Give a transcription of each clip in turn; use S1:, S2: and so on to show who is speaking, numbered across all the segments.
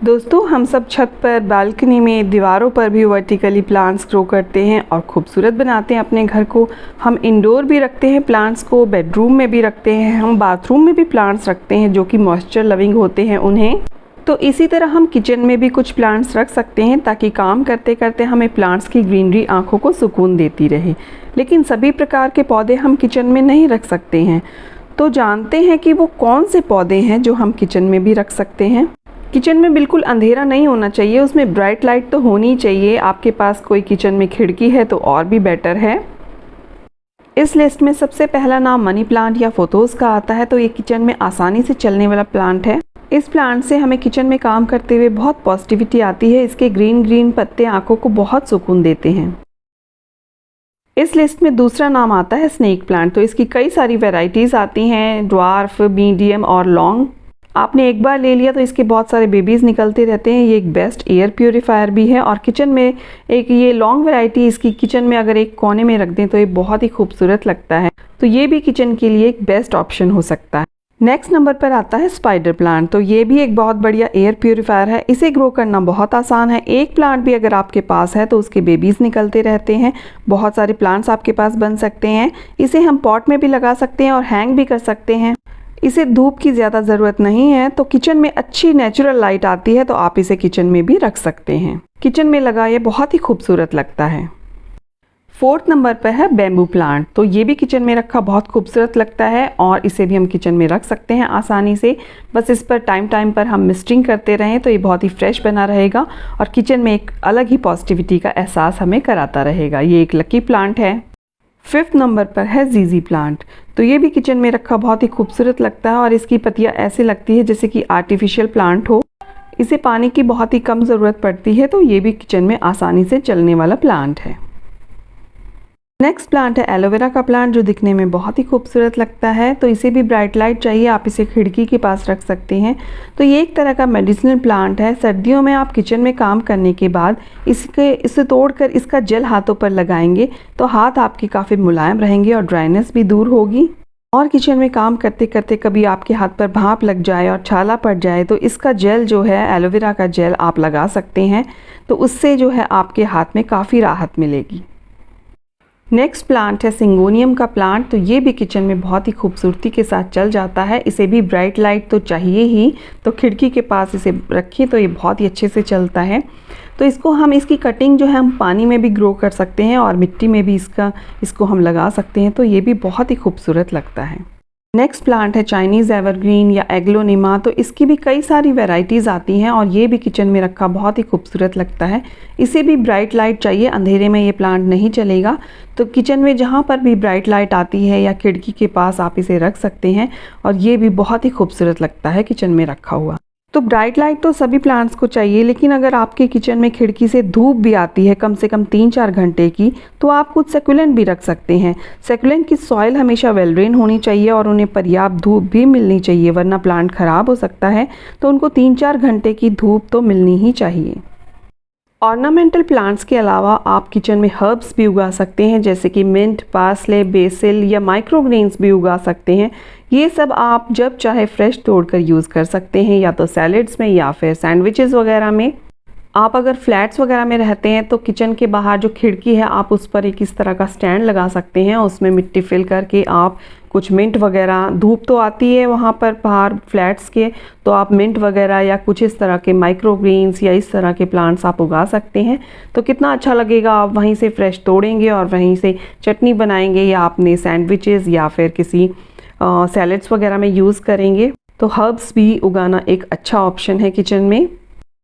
S1: दोस्तों, हम सब छत पर, बालकनी में, दीवारों पर भी वर्टिकली प्लांट्स ग्रो करते हैं और खूबसूरत बनाते हैं अपने घर को। हम इंडोर भी रखते हैं प्लांट्स को, बेडरूम में भी रखते हैं, हम बाथरूम में भी प्लांट्स रखते हैं जो कि मॉइस्चर लविंग होते हैं उन्हें। तो इसी तरह हम किचन में भी कुछ प्लांट्स रख सकते हैं ताकि काम करते करते हमें प्लांट्स की ग्रीनरी आँखों को सुकून देती रहे। लेकिन सभी प्रकार के पौधे हम किचन में नहीं रख सकते हैं, तो जानते हैं कि वो कौन से पौधे हैं जो हम किचन में भी रख सकते हैं। किचन में बिल्कुल अंधेरा नहीं होना चाहिए, उसमें ब्राइट लाइट तो होनी चाहिए। आपके पास कोई किचन में खिड़की है तो और भी बेटर है। इस लिस्ट में सबसे पहला नाम मनी प्लांट या फोथोस का आता है। तो ये किचन में आसानी से चलने वाला प्लांट है। इस प्लांट से हमें किचन में काम करते हुए बहुत पॉजिटिविटी आती है। इसके ग्रीन ग्रीन पत्ते आंखों को बहुत सुकून देते हैं। इस लिस्ट में दूसरा नाम आता है स्नेक प्लांट। तो इसकी कई सारी वैरायटीज़ आती हैं, ड्वार्फ, मीडियम और लॉन्ग। आपने एक बार ले लिया तो इसके बहुत सारे बेबीज़ निकलते रहते हैं। ये एक बेस्ट एयर प्योरीफायर भी है और किचन में एक ये लॉन्ग वैरायटी इसकी किचन में अगर एक कोने में रख दें तो ये बहुत ही खूबसूरत लगता है। तो ये भी किचन के लिए एक बेस्ट ऑप्शन हो सकता है। नेक्स्ट नंबर पर आता है स्पाइडर प्लांट। तो ये भी एक बहुत बढ़िया एयर प्योरीफायर है। इसे ग्रो करना बहुत आसान है। एक प्लांट भी अगर आपके पास है तो उसके बेबीज़ निकलते रहते हैं। बहुत सारे प्लांट्स आपके पास बन सकते हैं। इसे हम पॉट में भी लगा सकते हैं और हैंग भी कर सकते हैं। इसे धूप की ज़्यादा ज़रूरत नहीं है, तो किचन में अच्छी नेचुरल लाइट आती है, तो आप इसे किचन में भी रख सकते हैं। किचन में लगा ये बहुत ही खूबसूरत लगता है। फोर्थ नंबर पर है बेम्बू प्लांट। तो ये भी किचन में रखा बहुत खूबसूरत लगता है और इसे भी हम किचन में रख सकते हैं आसानी से। बस इस पर टाइम पर हम मिस्टिंग करते रहें तो ये बहुत ही फ्रेश बना रहेगा और किचन में एक अलग ही पॉजिटिविटी का एहसास हमें कराता रहेगा। ये एक लकी प्लांट है। फिफ्थ नंबर पर है जीजी प्लांट। तो ये भी किचन में रखा बहुत ही खूबसूरत लगता है और इसकी पत्तियां ऐसे लगती है जैसे कि आर्टिफिशियल प्लांट हो। इसे पानी की बहुत ही कम ज़रूरत पड़ती है, तो ये भी किचन में आसानी से चलने वाला प्लांट है। नेक्स्ट प्लांट है एलोवेरा का प्लांट, जो दिखने में बहुत ही खूबसूरत लगता है। तो इसे भी ब्राइट लाइट चाहिए, आप इसे खिड़की के पास रख सकते हैं। तो ये एक तरह का मेडिसिनल प्लांट है। सर्दियों में आप किचन में काम करने के बाद इसे तोड़कर इसका जेल हाथों पर लगाएंगे तो हाथ आपके काफ़ी मुलायम रहेंगे और ड्राइनेस भी दूर होगी। और किचन में काम करते करते कभी आपके हाथ पर भाप लग जाए और छाला पड़ जाए तो इसका जेल जो है, एलोवेरा का जेल आप लगा सकते हैं। तो उससे जो है आपके हाथ में काफ़ी राहत मिलेगी। नेक्स्ट प्लांट है सिंगोनियम का प्लांट। तो ये भी किचन में बहुत ही खूबसूरती के साथ चल जाता है। इसे भी ब्राइट लाइट तो चाहिए ही, तो खिड़की के पास इसे रखें तो ये बहुत ही अच्छे से चलता है। तो इसकी कटिंग जो है हम पानी में भी ग्रो कर सकते हैं और मिट्टी में भी इसको हम लगा सकते हैं। तो ये भी बहुत ही खूबसूरत लगता है। नेक्स्ट प्लांट है चाइनीज़ एवरग्रीन या एग्लोनिमा। तो इसकी भी कई सारी वैरायटीज़ आती हैं और ये भी किचन में रखा बहुत ही खूबसूरत लगता है। इसे भी ब्राइट लाइट चाहिए, अंधेरे में ये प्लांट नहीं चलेगा। तो किचन में जहाँ पर भी ब्राइट लाइट आती है या खिड़की के पास आप इसे रख सकते हैं और ये भी बहुत ही खूबसूरत लगता है किचन में रखा हुआ। तो ब्राइट लाइट तो सभी प्लांट्स को चाहिए, लेकिन अगर आपके किचन में खिड़की से धूप भी आती है कम से कम 3-4 घंटे की, तो आप कुछ सेकुलेंट भी रख सकते हैं। सेकुलेंट की सॉइल हमेशा वेल ड्रेन होनी चाहिए और उन्हें पर्याप्त धूप भी मिलनी चाहिए, वरना प्लांट ख़राब हो सकता है। तो उनको 3-4 घंटे की धूप तो मिलनी ही चाहिए। ऑर्नामेंटल प्लांट्स के अलावा आप किचन में हर्ब्स भी उगा सकते हैं, जैसे कि मिंट, पार्सले, बेसिल या माइक्रोग्रेन्स भी उगा सकते हैं। ये सब आप जब चाहे फ्रेश तोड़कर यूज़ कर सकते हैं, या तो सैलेड्स में या फिर सैंडविचेस वगैरह में। आप अगर फ्लैट्स वगैरह में रहते हैं तो किचन के बाहर जो खिड़की है आप उस पर एक इस तरह का स्टैंड लगा सकते हैं। उसमें मिट्टी फिल करके आप कुछ मिंट वगैरह, धूप तो आती है वहाँ पर बाहर फ्लैट्स के, तो आप मिंट वगैरह या कुछ इस तरह के माइक्रोग्रीन्स या इस तरह के प्लांट्स आप उगा सकते हैं। तो कितना अच्छा लगेगा, आप वहीं से फ्रेश तोड़ेंगे और वहीं से चटनी बनाएंगे या अपने सैंडविचेस या फिर किसी सैलेड्स वगैरह में यूज़ करेंगे। तो हर्ब्स भी उगाना एक अच्छा ऑप्शन है किचन में।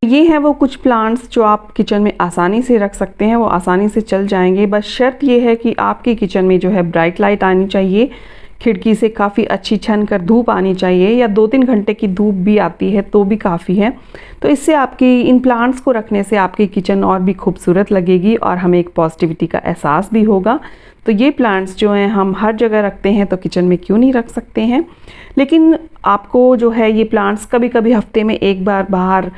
S1: ये है वो कुछ प्लांट्स जो आप किचन में आसानी से रख सकते हैं, वो आसानी से चल जाएंगे। बस शर्त ये है कि आपके किचन में जो है ब्राइट लाइट आनी चाहिए, खिड़की से काफ़ी अच्छी छन कर धूप आनी चाहिए, या 2-3 घंटे की धूप भी आती है तो भी काफ़ी है। तो इससे आपकी इन प्लांट्स को रखने से आपकी किचन और भी खूबसूरत लगेगी और हमें एक पॉजिटिविटी का एहसास भी होगा। तो ये प्लांट्स जो हैं हम हर जगह रखते हैं, तो किचन में क्यों नहीं रख सकते हैं। लेकिन आपको जो है ये प्लांट्स कभी कभी हफ्ते में एक बार बाहर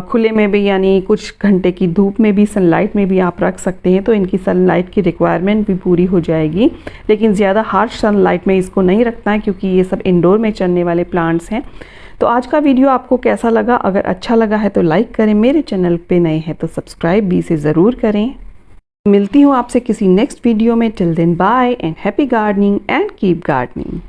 S1: खुले में भी, यानी कुछ घंटे की धूप में भी, सनलाइट में भी आप रख सकते हैं। तो इनकी सनलाइट की रिक्वायरमेंट भी पूरी हो जाएगी। लेकिन ज़्यादा हार्श सनलाइट में इसको नहीं रखना है, क्योंकि ये सब इंडोर में चलने वाले प्लांट्स हैं। तो आज का वीडियो आपको कैसा लगा? अगर अच्छा लगा है तो लाइक करें, मेरे चैनल पे नए हैं तो सब्सक्राइब भी से ज़रूर करें। मिलती हूँ आपसे किसी नेक्स्ट वीडियो में। Till then bye and happy gardening and keep gardening.